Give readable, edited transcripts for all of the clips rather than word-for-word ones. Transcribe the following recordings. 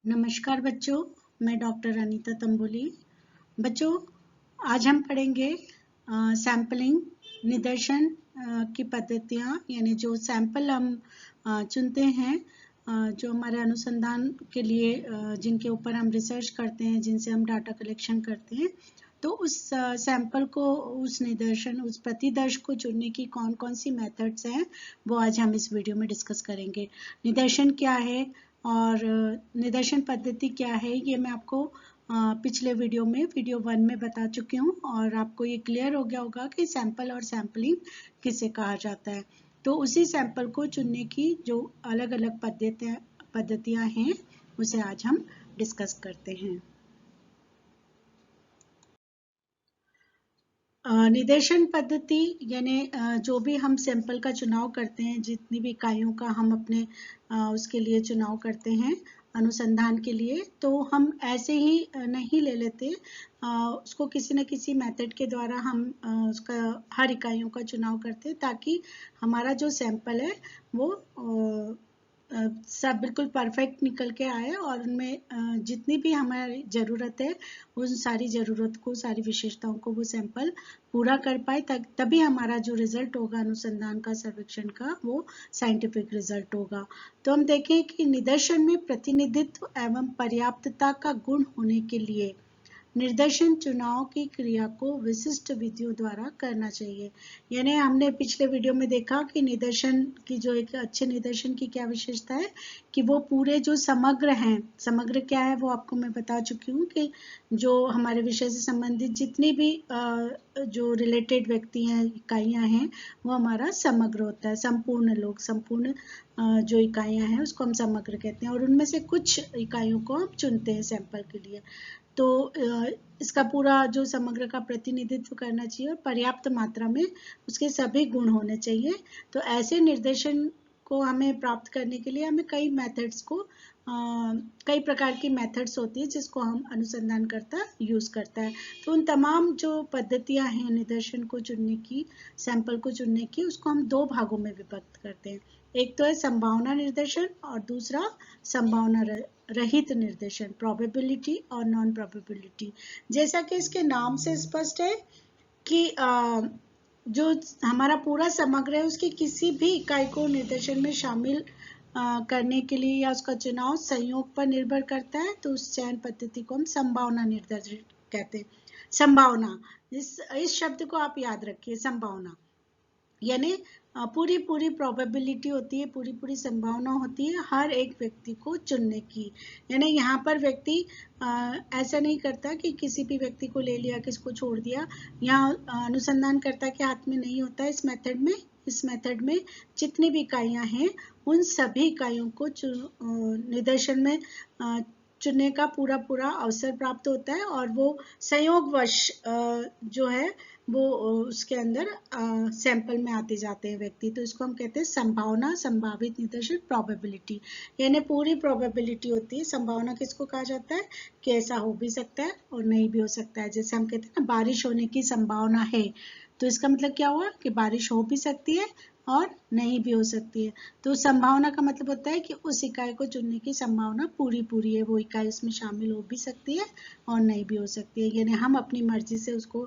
नमस्कार बच्चों, मैं डॉक्टर अनीता तंबोली। बच्चों, आज हम पढ़ेंगे सैम्पलिंग निदर्शन की पद्धतियाँ, यानी जो सैंपल हम चुनते हैं, जो हमारे अनुसंधान के लिए जिनके ऊपर हम रिसर्च करते हैं, जिनसे हम डाटा कलेक्शन करते हैं, तो उस सैंपल को, उस निदर्शन, उस प्रतिदर्श को चुनने की कौन कौन सी मेथड्स हैं, वो आज हम इस वीडियो में डिस्कस करेंगे। निदर्शन क्या है और निदर्शन पद्धति क्या है, ये मैं आपको पिछले वीडियो 1 में बता चुकी हूँ और आपको ये क्लियर हो गया होगा कि सैंपल और सैम्पलिंग किसे कहा जाता है। तो उसी सैंपल को चुनने की जो अलग अलग पद्धतियाँ हैं, उसे आज हम डिस्कस करते हैं। निदर्शन पद्धति यानी जो भी हम सैंपल का चुनाव करते हैं, जितनी भी इकाइयों का हम अपने उसके लिए चुनाव करते हैं अनुसंधान के लिए, तो हम ऐसे ही नहीं ले लेते, उसको किसी न किसी मेथड के द्वारा हम उसका हर इकाइयों का चुनाव करते हैं, ताकि हमारा जो सैंपल है वो सब बिल्कुल परफेक्ट निकल के आए और उनमें जितनी भी हमारी ज़रूरत है, उन सारी ज़रूरत को, सारी विशेषताओं को वो सैंपल पूरा कर पाए, तभी हमारा जो रिजल्ट होगा अनुसंधान का, सर्वेक्षण का, वो साइंटिफिक रिजल्ट होगा। तो हम देखें कि निदर्शन में प्रतिनिधित्व एवं पर्याप्तता का गुण होने के लिए निर्दर्शन चुनाव की क्रिया को विशिष्ट विधियों द्वारा करना चाहिए। यानी हमने पिछले वीडियो में देखा कि निदर्शन की जो एक अच्छे निदर्शन की क्या विशेषता है कि वो पूरे जो समग्र हैं, समग्र क्या है वो आपको मैं बता चुकी हूँ कि जो हमारे विषय से संबंधित जितनी भी जो रिलेटेड व्यक्ति हैं, इकाइयाँ हैं, वो हमारा समग्र होता है। संपूर्ण लोग, संपूर्ण जो इकाइयाँ हैं उसको हम समग्र कहते हैं और उनमें से कुछ इकाइयों को हम चुनते हैं सैंपल के लिए। तो इसका पूरा जो समग्र का प्रतिनिधित्व करना चाहिए और पर्याप्त मात्रा में उसके सभी गुण होने चाहिए। तो ऐसे निर्देशन को हमें प्राप्त करने के लिए हमें कई मेथड्स को कई प्रकार की मेथड्स होती है जिसको हम अनुसंधानकर्ता यूज करता है। तो उन तमाम जो पद्धतियां हैं निदर्शन को चुनने की, सैंपल को चुनने की, उसको हम 2 भागों में विभक्त करते हैं। एक तो है संभावना निर्देशन और दूसरा संभावना रहित निर्देशन, प्रोबेबिलिटी और नॉन प्रोबेबिलिटी। जैसा कि इसके नाम से स्पष्ट है कि जो हमारा पूरा समग्र है उसकी किसी भी इकाई को निर्देशन में शामिल करने के लिए या उसका चुनाव संयोग पर निर्भर करता है, तो उस चयन पद्धति को हम संभावना निर्देशन कहते हैं। संभावना, इस शब्द को आप याद रखिए, संभावना यानी पूरी प्रोबेबिलिटी होती है, पूरी संभावना होती है हर एक व्यक्ति को चुनने की। यानी यहाँ पर व्यक्ति ऐसा नहीं करता कि किसी भी व्यक्ति को ले लिया, किसको छोड़ दिया। यहाँ अनुसंधानकर्ता के हाथ में नहीं होता इस मेथड में। इस मेथड में जितनी भी इकाइयाँ हैं उन सभी इकाइयों को निदर्शन में चुनने का पूरा अवसर प्राप्त होता है और वो संयोगवश जो है वो उसके अंदर सैंपल में आते जाते हैं व्यक्ति। तो इसको हम कहते हैं संभावना, संभावित निदर्शन, प्रोबेबिलिटी। यानी पूरी प्रोबेबिलिटी होती है। संभावना किसको कहा जाता है कि ऐसा हो भी सकता है और नहीं भी हो सकता है। जैसे हम कहते हैं ना, बारिश होने की संभावना है, तो इसका मतलब क्या हुआ कि बारिश हो भी सकती है और नहीं भी हो सकती है। तो संभावना का मतलब होता है कि उस इकाई को चुनने की संभावना पूरी है, वो इकाई उसमें शामिल हो भी सकती है और नहीं भी हो सकती है। यानी हम अपनी मर्जी से उसको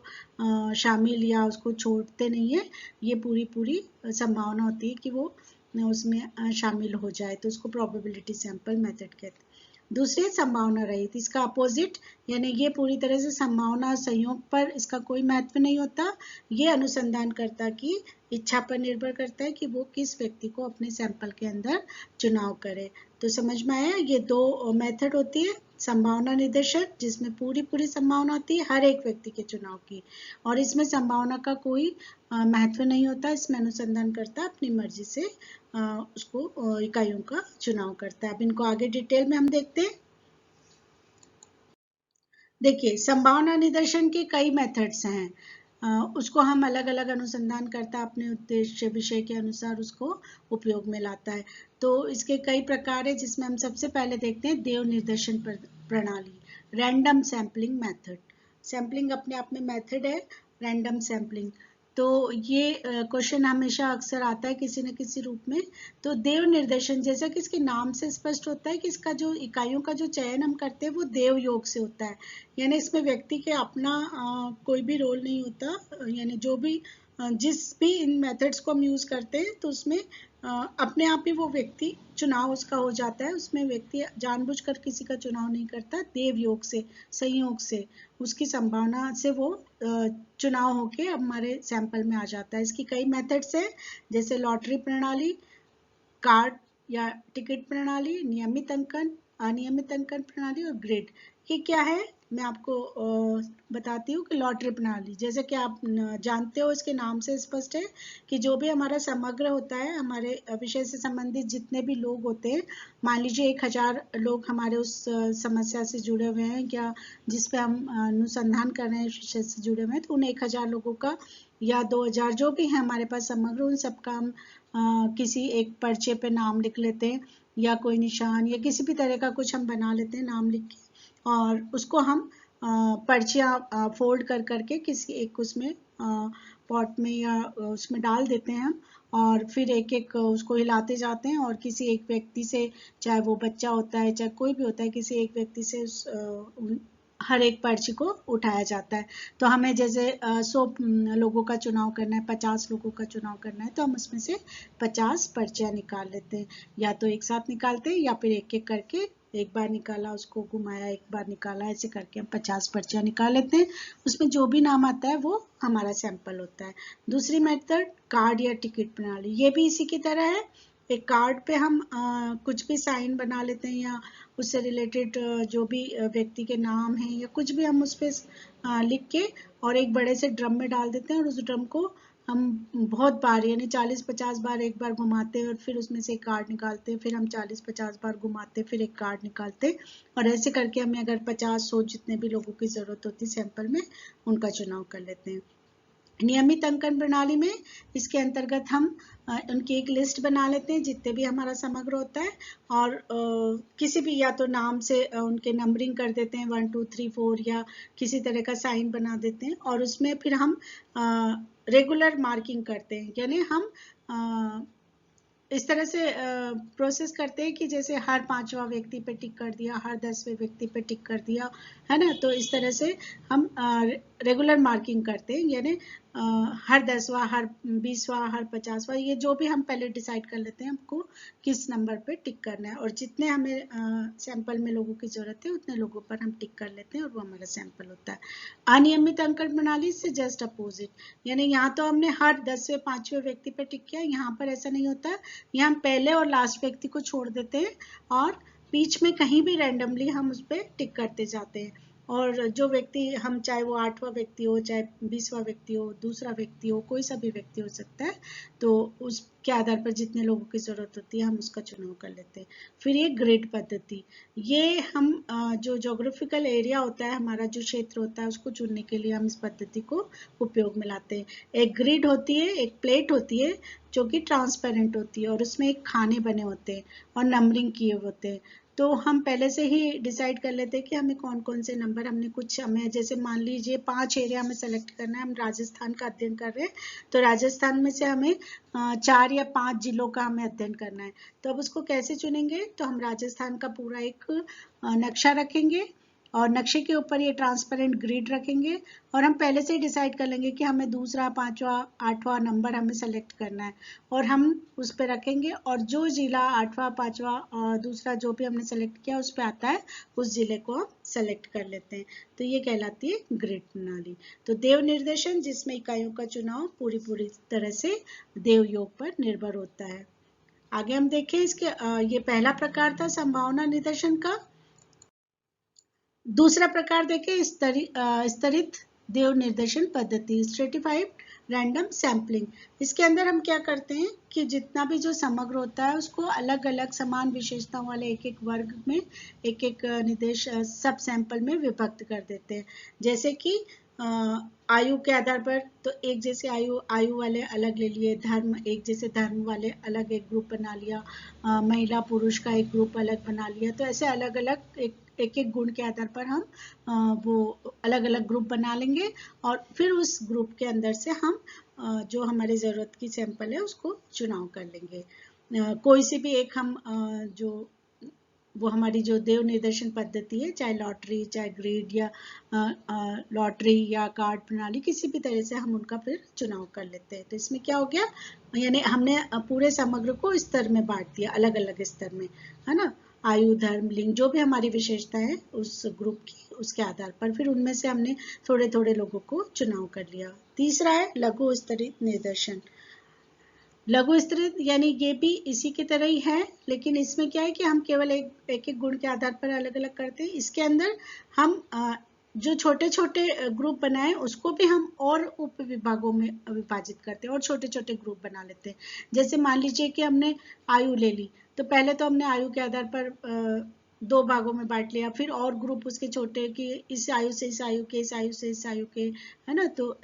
शामिल या उसको छोड़ते नहीं है, ये पूरी संभावना होती है कि वो उसमें शामिल हो जाए, तो उसको प्रोबेबिलिटी सैंपल मेथड कहते हैं। दूसरी संभावना रहित, इसका अपोजिट, यानी ये पूरी तरह से संभावना संयोग पर इसका कोई महत्व नहीं होता। ये अनुसंधानकर्ता की इच्छा पर निर्भर करता है कि वो किस व्यक्ति को अपने सैंपल के अंदर चुनाव करे। तो समझ में आया, ये 2 मेथड होती है। संभावना निर्देशन, जिसमें पूरी संभावना होती है हर एक व्यक्ति के चुनाव की, और इसमें संभावना का कोई महत्व नहीं होता। इसमें अनुसंधानकर्ता अपनी मर्जी से उसको इकाइयों का चुनाव करता है। अब इनको आगे डिटेल में हम देखते हैं। देखिए, संभावना निदर्शन के कई मेथड्स हैं, उसको हम अलग अलग अनुसंधानकर्ता अपने उद्देश्य विषय के अनुसार उसको उपयोग में लाता है। तो इसके कई प्रकार है, जिसमें हम सबसे पहले देखते हैं देव निर्देशन प्रणाली, रैंडम सैम्पलिंग मेथड। सैम्पलिंग अपने आप में मेथड है, रैंडम सैम्पलिंग। तो ये क्वेश्चन हमेशा अक्सर आता है किसी न किसी रूप में। तो देव निर्देशन, जैसा कि इसके नाम से स्पष्ट होता है कि इसका जो इकाइयों का जो चयन हम करते हैं वो देव योग से होता है, यानी इसमें व्यक्ति के अपना कोई भी रोल नहीं होता, यानी जो भी जिस भी इन मेथड्स को हम यूज करते हैं तो उसमें अपने आप ही वो व्यक्ति चुनाव उसका हो जाता है, उसमें व्यक्ति जानबूझकर किसी का चुनाव नहीं करता, देव योग से, संयोग से, उसकी संभावना से वो चुनाव होके हमारे सैंपल में आ जाता है। इसकी कई मेथड्स हैं, जैसे लॉटरी प्रणाली, कार्ड या टिकट प्रणाली, नियमित अंकन, अनियमित अंकन प्रणाली और ग्रिड। ये क्या है मैं आपको बताती हूँ कि लॉटरी प्रणाली, जैसे कि आप जानते हो इसके नाम से स्पष्ट है कि जो भी हमारा समग्र होता है, हमारे विषय से संबंधित जितने भी लोग होते हैं, मान लीजिए 1000 लोग हमारे उस समस्या से जुड़े हुए हैं या जिस पे हम अनुसंधान कर रहे हैं विषय से जुड़े हुए हैं, तो उन 1000 लोगों का या 2000 जो भी है हमारे पास समग्र, उन सबका हम किसी एक पर्चे पे नाम लिख लेते हैं या कोई निशान या किसी भी तरह का कुछ हम बना लेते हैं नाम लिख के, और उसको हम पर्चियाँ फोल्ड कर करके किसी एक उसमें पॉट में या उसमें डाल देते हैं हम, और फिर एक एक उसको हिलाते जाते हैं और किसी एक व्यक्ति से, चाहे वो बच्चा होता है चाहे कोई भी होता है, किसी एक व्यक्ति से हर एक पर्ची को उठाया जाता है। तो हमें जैसे 100 लोगों का चुनाव करना है, 50 लोगों का चुनाव करना है, तो हम उसमें से 50 पर्चियाँ निकाल लेते हैं, या तो एक साथ निकालते हैं या फिर एक एक करके, एक बार निकाला उसको घुमाया, एक बार निकाला, ऐसे करके हम 50 पर्चियाँ निकाल लेते हैं। उसमें जो भी नाम आता है वो हमारा सैंपल होता है। दूसरी मेथड कार्ड या टिकट प्रणाली, ये भी इसी की तरह है। एक कार्ड पे हम कुछ भी साइन बना लेते हैं या उससे रिलेटेड जो भी व्यक्ति के नाम हैं या कुछ भी हम उस पर लिख के और एक बड़े से ड्रम में डाल देते हैं, और उस ड्रम को हम बहुत बार यानी 40-50 बार एक बार घुमाते हैं और फिर उसमें से एक कार्ड निकालते हैं, फिर हम 40-50 बार घुमाते हैं, फिर एक कार्ड निकालते हैं, और ऐसे करके हमें अगर 50-100 जितने भी लोगों की ज़रूरत होती है सैंपल में, उनका चुनाव कर लेते हैं। नियमित अंकन प्रणाली में इसके अंतर्गत हम उनकी एक लिस्ट बना लेते हैं जितने भी हमारा समग्र होता है, और किसी भी या तो नाम से उनके नंबरिंग कर देते हैं 1 2 3 4 या किसी तरह का साइन बना देते हैं, और उसमें फिर हम रेगुलर मार्किंग करते हैं, यानी हम इस तरह से प्रोसेस करते हैं कि जैसे हर 5वां व्यक्ति पे टिक कर दिया, हर 10वें व्यक्ति पे टिक कर दिया, है ना। तो इस तरह से हम रेगुलर मार्किंग करते हैं, यानी हर 10वां, हर 20वां, हर 50वां, ये जो भी हम पहले डिसाइड कर लेते हैं हमको किस नंबर पे टिक करना है, और जितने हमें सैंपल में लोगों की ज़रूरत है उतने लोगों पर हम टिक कर लेते हैं और वो हमारा सैंपल होता है। अनियमित अंकन प्रणाली से जस्ट अपोजिट, यानी यहाँ तो हमने हर 10वें 5वें व्यक्ति पे टिक किया, यहाँ पर ऐसा नहीं होता। यहाँ हम पहले और लास्ट व्यक्ति को छोड़ देते हैं और बीच में कहीं भी रैंडमली हम उस पर टिक करते जाते हैं, और जो व्यक्ति हम, चाहे वो 8वां व्यक्ति हो, चाहे 20वां व्यक्ति हो, दूसरा व्यक्ति हो, कोई सा भी व्यक्ति हो सकता है, तो उसके आधार पर जितने लोगों की ज़रूरत होती है हम उसका चुनाव कर लेते हैं। फिर ये ग्रिड पद्धति, ये हम जो जोग्राफिकल एरिया होता है, हमारा जो क्षेत्र होता है, उसको चुनने के लिए हम इस पद्धति को उपयोग में लाते हैं। एक ग्रिड होती है, एक प्लेट होती है जो कि ट्रांसपेरेंट होती है, और उसमें एक खाने बने होते हैं और नंबरिंग किए होते हैं। तो हम पहले से ही डिसाइड कर लेते हैं कि हमें कौन कौन से नंबर, हमें जैसे मान लीजिए 5 एरिया में सेलेक्ट करना है, हम राजस्थान का अध्ययन कर रहे हैं, तो राजस्थान में से हमें 4 या 5 जिलों का हमें अध्ययन करना है। तो अब उसको कैसे चुनेंगे, तो हम राजस्थान का पूरा एक नक्शा रखेंगे और नक्शे के ऊपर ये ट्रांसपेरेंट ग्रिड रखेंगे, और हम पहले से ही डिसाइड कर लेंगे कि हमें दूसरा, 5वां, 8वां नंबर हमें सेलेक्ट करना है, और हम उस पर रखेंगे, और जो जिला 8वां, 5वां और दूसरा जो भी हमने सेलेक्ट किया उस पर आता है, उस जिले को हम सेलेक्ट कर लेते हैं। तो ये कहलाती है ग्रिड प्रणाली। तो देव निर्देशन, जिसमें इकाइयों का चुनाव पूरी तरह से देव योग पर निर्भर होता है। आगे हम देखें इसके ये पहला प्रकार था संभावना निर्देशन का। दूसरा प्रकार देखें स्तरित देव निर्देशन पद्धति, स्ट्रेटिफाइड रैंडम सैम्पलिंग। इसके अंदर हम क्या करते हैं कि जितना भी जो समग्र होता है उसको अलग अलग समान विशेषताओं वाले एक एक वर्ग में, एक एक निर्देश सब सैंपल में विभक्त कर देते हैं। जैसे कि आयु के आधार पर, तो एक जैसे आयु वाले अलग ले लिए, धर्म एक जैसे धर्म वाले अलग एक ग्रुप बना लिया, महिला पुरुष का एक ग्रुप अलग बना लिया। तो ऐसे अलग अलग एक एक गुण के आधार पर हम वो अलग अलग ग्रुप बना लेंगे, और फिर उस ग्रुप के अंदर से हम जो हमारे ज़रूरत की सैंपल है उसको चुनाव कर लेंगे। कोई सी भी एक हम जो वो हमारी जो देव निर्देशन पद्धति है, चाहे लॉटरी, चाहे ग्रिड या लॉटरी या कार्ड प्रणाली, किसी भी तरह से हम उनका फिर चुनाव कर लेते हैं। तो इसमें क्या हो गया, यानी हमने पूरे समग्र को स्तर में बांट दिया, अलग अलग स्तर में, है ना। आयु, धर्म, लिंग, जो भी हमारी विशेषता है उस ग्रुप की, उसके आधार पर फिर उनमें से हमने थोड़े थोड़े लोगों को चुनाव कर लिया। तीसरा है लघु स्तरित निर्देशन। लघु स्तरित यानी ये भी इसी की तरह ही है, लेकिन इसमें क्या है कि हम केवल एक गुण के आधार पर अलग अलग करते हैं। इसके अंदर हम जो छोटे छोटे ग्रुप बनाए उसको भी हम और उप विभागों में विभाजित करते हैं और छोटे छोटे ग्रुप बना लेते हैं। जैसे मान लीजिए कि हमने आयु ले ली, तो पहले तो हमने आयु के आधार पर 2 भागों में बांट लिया, फिर और ग्रुप उसके छोटे कि इस आयु से इस आयु के, इस आयु से इस आयु के, है ना। तो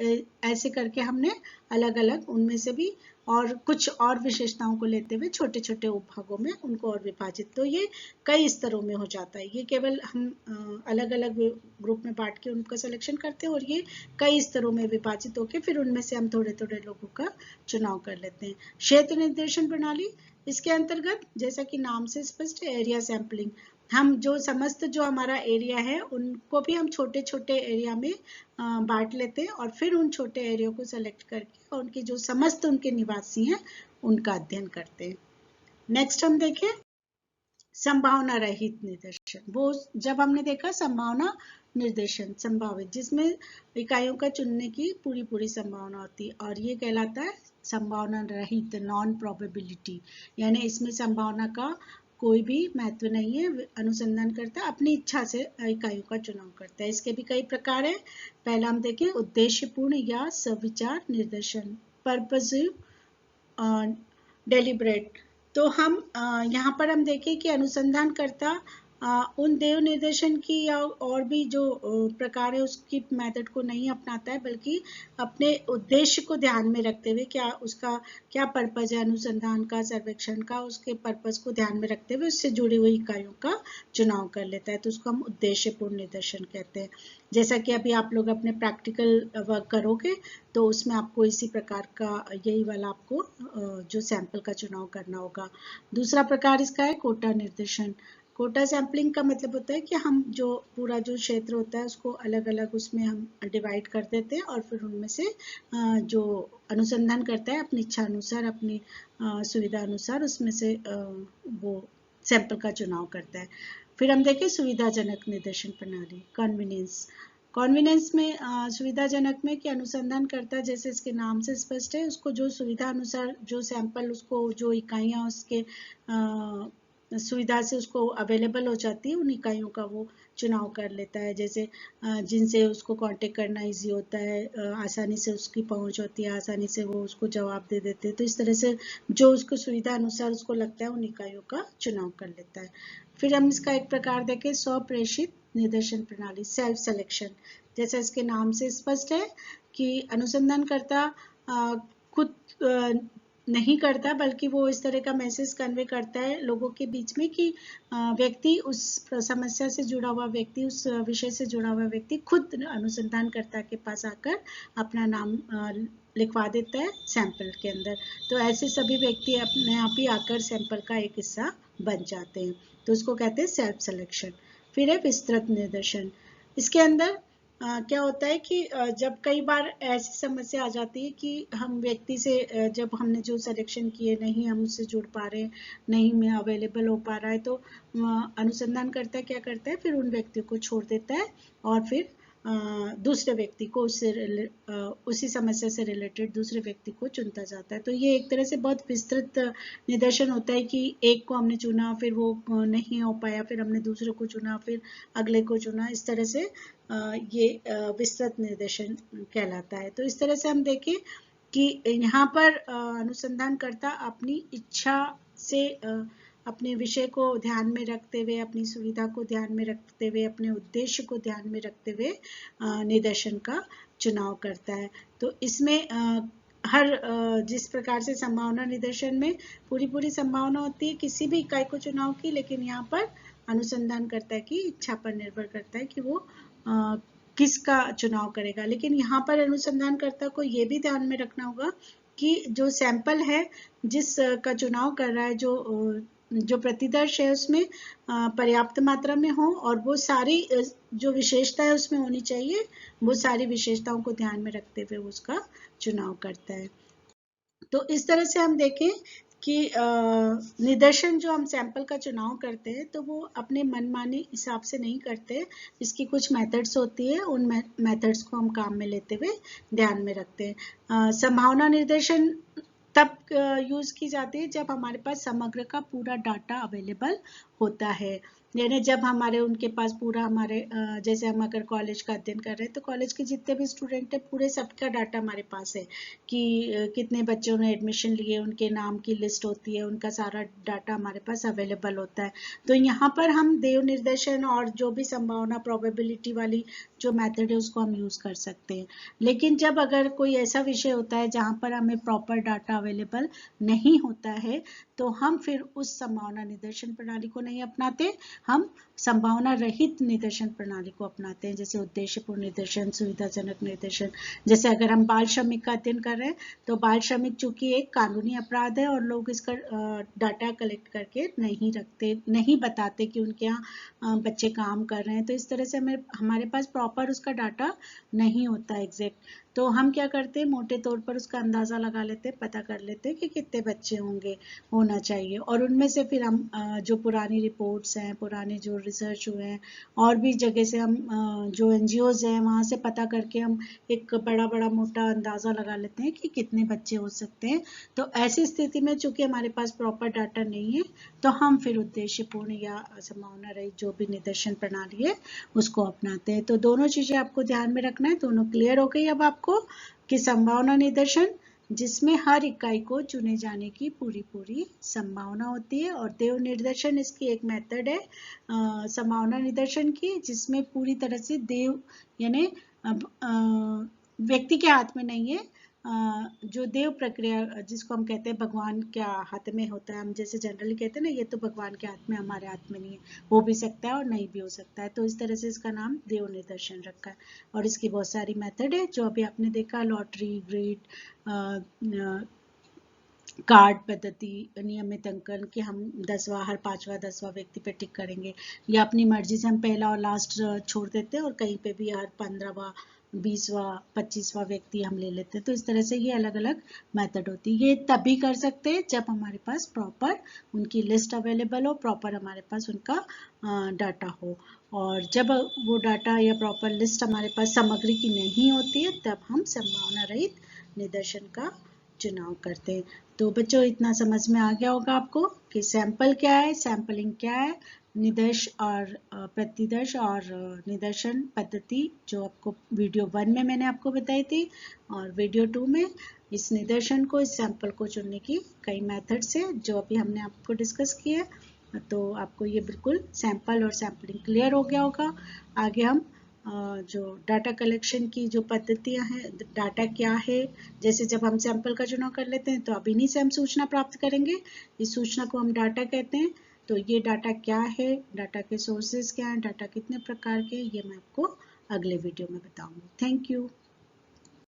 ऐसे करके हमने अलग अलग उनमें से भी और कुछ और विशेषताओं को लेते हुए छोटे छोटे उपभागों में उनको और विभाजित, तो ये कई स्तरों में हो जाता है। ये केवल हम अलग अलग ग्रुप में बांट के उनका सिलेक्शन करते हैं और ये कई स्तरों में विभाजित होकर फिर उनमें से हम थोड़े थोड़े लोगों का चुनाव कर लेते हैं। क्षेत्र निर्देशन प्रणाली, इसके अंतर्गत जैसा कि नाम से स्पष्ट है, एरिया सैंपलिंग, हम जो समस्त जो हमारा एरिया है उनको भी हम छोटे छोटे एरिया में बांट लेते हैं और फिर उन छोटे एरिया को सेलेक्ट करके उनके जो समस्त उनके निवासी हैं उनका अध्ययन करते हैं। नेक्स्ट हम देखें संभावना रहित निर्देशन। वो जब हमने देखा संभावना निर्देशन संभावित, जिसमें इकाइयों का चुनने की पूरी पूरी संभावना होती है, और ये कहलाता है संभावना रहित, नॉन प्रोबेबिलिटी, यानी इसमें संभावना का कोई भी महत्व नहीं है। अनुसंधानकर्ता अपनी इच्छा से इकाइयों का चुनाव करता है। इसके भी कई प्रकार हैं। पहला हम देखें उद्देश्यपूर्ण या सविचार निर्देशन, पर्पसिव डेलिब्रेट। तो हम यहाँ पर हम देखें कि अनुसंधानकर्ता उन देव निर्देशन की या और भी जो प्रकार है उसकी मेथड को नहीं अपनाता है, बल्कि अपने उद्देश्य को ध्यान में रखते हुए, क्या उसका क्या पर्पज है अनुसंधान का, सर्वेक्षण का, उसके पर्पज को ध्यान में रखते हुए उससे जुड़ी हुई इकाइयों का चुनाव कर लेता है। तो उसको हम उद्देश्यपूर्ण निर्देशन कहते हैं। जैसा कि अभी आप लोग अपने प्रैक्टिकल वर्क करोगे तो उसमें आपको इसी प्रकार का यही वाला आपको जो सैंपल का चुनाव करना होगा। दूसरा प्रकार इसका है कोटा निर्देशन। कोटा सैम्पलिंग का मतलब होता है कि हम जो पूरा जो क्षेत्र होता है उसको अलग अलग उसमें हम डिवाइड कर देते हैं और फिर उनमें से जो अनुसंधान करता है अपनी इच्छा अनुसार, अपनी सुविधा अनुसार उसमें से वो सैंपल का चुनाव करता है। फिर हम देखें सुविधाजनक निर्देशन प्रणाली, कॉन्वीनेंस में सुविधाजनक में कि अनुसंधान करता है, जैसे इसके नाम से स्पष्ट है, उसको जो सुविधा अनुसार जो सैंपल उसको जो इकाइयाँ उसके सुविधा से उसको अवेलेबल हो जाती है उन इकाइयों का वो चुनाव कर लेता है। जैसे जिनसे उसको कांटेक्ट करना इजी होता है, आसानी से उसकी पहुंच होती है, आसानी से वो उसको जवाब दे देते हैं। तो इस तरह से जो उसको सुविधा अनुसार उसको लगता है उन इकाइयों का चुनाव कर लेता है। फिर हम इसका एक प्रकार देखें स्वप्रेषित निर्देशन प्रणाली, सेल्फ सिलेक्शन। जैसा इसके नाम से स्पष्ट है कि अनुसंधानकर्ता खुद नहीं करता, बल्कि वो इस तरह का मैसेज कन्वे करता है लोगों के बीच में कि व्यक्ति उस समस्या से जुड़ा हुआ व्यक्ति, उस विषय से जुड़ा हुआ व्यक्ति खुद अनुसंधानकर्ता के पास आकर अपना नाम लिखवा देता है सैंपल के अंदर। तो ऐसे सभी व्यक्ति अपने आप ही आकर सैंपल का एक हिस्सा बन जाते हैं। तो उसको कहते हैं सेल्फ सिलेक्शन। फिर है विस्तृत निर्देशन। इसके अंदर क्या होता है कि जब कई बार ऐसी समस्या आ जाती है कि हम व्यक्ति से जब हमने जो सिलेक्शन किए नहीं हम उससे जुड़ पा रहे, नहीं में अवेलेबल हो पा रहा है, तो अनुसंधानकर्ता क्या करता है, फिर उन व्यक्तियों को छोड़ देता है और फिर दूसरे व्यक्ति को उसी समस्या से रिलेटेड दूसरे व्यक्ति को चुनता जाता है। तो ये एक तरह से बहुत विस्तृत निर्देशन होता है कि एक को हमने चुना, फिर वो नहीं हो पाया, फिर हमने दूसरे को चुना, फिर अगले को चुना। इस तरह से ये विस्तृत निर्देशन कहलाता है। तो इस तरह से हम देखें कि यहाँ पर अनुसंधानकर्ता अपनी इच्छा से अपने विषय को ध्यान में रखते हुए, अपनी सुविधा को ध्यान में रखते हुए, अपने उद्देश्य को ध्यान में रखते हुए निर्देशन का चुनाव करता है। तो इसमें हर जिस प्रकार से संभावना निर्देशन में पूरी संभावना होती है किसी भी इकाई को चुनाव की, लेकिन यहाँ पर अनुसंधानकर्ता की इच्छा पर निर्भर करता है कि वो किसका चुनाव करेगा। लेकिन यहाँ पर अनुसंधानकर्ता को ये भी ध्यान में रखना होगा कि जो सैंपल है जिस का चुनाव कर रहा है, जो प्रतिदर्श है उसमें पर्याप्त मात्रा में हो और वो सारी जो विशेषता है उसमें होनी चाहिए, वो सारी विशेषताओं को ध्यान में रखते हुए उसका चुनाव करता है। तो इस तरह से हम देखें कि निदर्शन जो हम सैंपल का चुनाव करते हैं तो वो अपने मनमाने हिसाब से नहीं करते, इसकी कुछ मेथड्स होती है, उन मेथड्स को हम काम में लेते हुए ध्यान में रखते हैं। संभावना निर्देशन तब यूज की जाती है जब हमारे पास समग्र का पूरा डाटा अवेलेबल होता है, यानी जब हमारे उनके पास पूरा हमारे जैसे हम अगर कॉलेज का अध्ययन कर रहे हैं तो कॉलेज के जितने भी स्टूडेंट हैं पूरे सबका डाटा हमारे पास है कि कितने बच्चों ने एडमिशन लिए, उनके नाम की लिस्ट होती है, उनका सारा डाटा हमारे पास अवेलेबल होता है। तो यहाँ पर हम देव निर्देशन और जो भी संभावना प्रोबेबिलिटी वाली जो मेथड है उसको हम यूज कर सकते हैं। लेकिन जब अगर कोई ऐसा विषय होता है जहाँ पर हमें प्रॉपर डाटा अवेलेबल नहीं होता है तो हम फिर उस संभावना निर्देशन प्रणाली को नहीं अपनाते, हम संभावना रहित निर्देशन प्रणाली को अपनाते हैं, जैसे उद्देश्यपूर्ण निर्देशन, सुविधाजनक निर्देशन। जैसे अगर हम बाल श्रमिक का अध्ययन कर रहे हैं तो बाल श्रमिक चूंकि एक कानूनी अपराध है और लोग इसका डाटा कलेक्ट करके नहीं रखते, नहीं बताते कि उनके यहाँ बच्चे काम कर रहे हैं, तो इस तरह से हमारे पास प्रॉपर उसका डाटा नहीं होता एग्जैक्ट। तो हम क्या करते हैं, मोटे तौर पर उसका अंदाजा लगा लेते हैं, पता कर लेते हैं कि कितने बच्चे होना चाहिए, और उनमें से फिर हम जो पुरानी रिपोर्ट्स हैं, पुराने जो रिसर्च हुए हैं और भी जगह से हम जो NGOs हैं वहाँ से पता करके हम एक बड़ा मोटा अंदाजा लगा लेते हैं कि कितने बच्चे हो सकते हैं। तो ऐसी स्थिति में चूंकि हमारे पास प्रॉपर डाटा नहीं है तो हम फिर उद्देश्यपूर्ण या संभावना रहित जो भी निर्देशन प्रणाली है उसको अपनाते हैं। तो दोनों चीजें आपको ध्यान में रखना है। दोनों क्लियर हो गई अब आपको कि संभावना निर्देशन जिसमें हर इकाई को चुने जाने की पूरी संभावना होती है, और देव निर्देशन इसकी एक मेथड है संभावना निर्देशन की, जिसमें पूरी तरह से देव यानी व्यक्ति के हाथ में नहीं है, जो देव प्रक्रिया जिसको हम कहते हैं भगवान के हाथ में होता है, हम जैसे जनरली कहते हैं ना ये तो भगवान के हाथ में, हमारे हाथ में नहीं है, हो भी सकता है और नहीं भी हो सकता है। तो इस तरह से इसका नाम देव निर्देशन रखा है और इसकी बहुत सारी मेथड है जो अभी आपने देखा, लॉटरी, ग्रिड, कार्ड पद्धति, नियमित अंकन कि हम 10वां हर 5वां 10वां व्यक्ति पे टिक करेंगे, या अपनी मर्जी से हम पहला और लास्ट छोड़ देते हैं और कहीं पे भी हर 15वां 20वां 25वां व्यक्ति हम ले लेते हैं। तो इस तरह से ये अलग अलग मेथड होती है। ये तभी कर सकते हैं जब हमारे पास प्रॉपर उनकी लिस्ट अवेलेबल हो, प्रॉपर हमारे पास उनका डाटा हो, और जब वो डाटा या प्रॉपर लिस्ट हमारे पास सामग्री की नहीं होती है तब हम संभावना रहित निदर्शन का चुनाव करते हैं। तो बच्चों इतना समझ में आ गया होगा आपको कि सैंपल क्या है, सैंपलिंग क्या है, निदर्श और प्रतिदर्श और निदर्शन पद्धति जो आपको वीडियो 1 में मैंने आपको बताई थी, और वीडियो 2 में इस निदर्शन को, इस सैंपल को चुनने की कई मेथड्स है जो अभी हमने आपको डिस्कस किया है। तो आपको ये बिल्कुल सैंपल और सैंपलिंग क्लियर हो गया होगा। आगे हम जो डाटा कलेक्शन की जो पद्धतियां हैं, डाटा क्या है, जैसे जब हम सैंपल का चुनाव कर लेते हैं तो अब इन्हीं से हम सूचना प्राप्त करेंगे, इस सूचना को हम डाटा कहते हैं। तो ये डाटा क्या है, डाटा के सोर्सेज क्या हैं, डाटा कितने प्रकार के, ये मैं आपको अगले वीडियो में बताऊंगी। Thank you.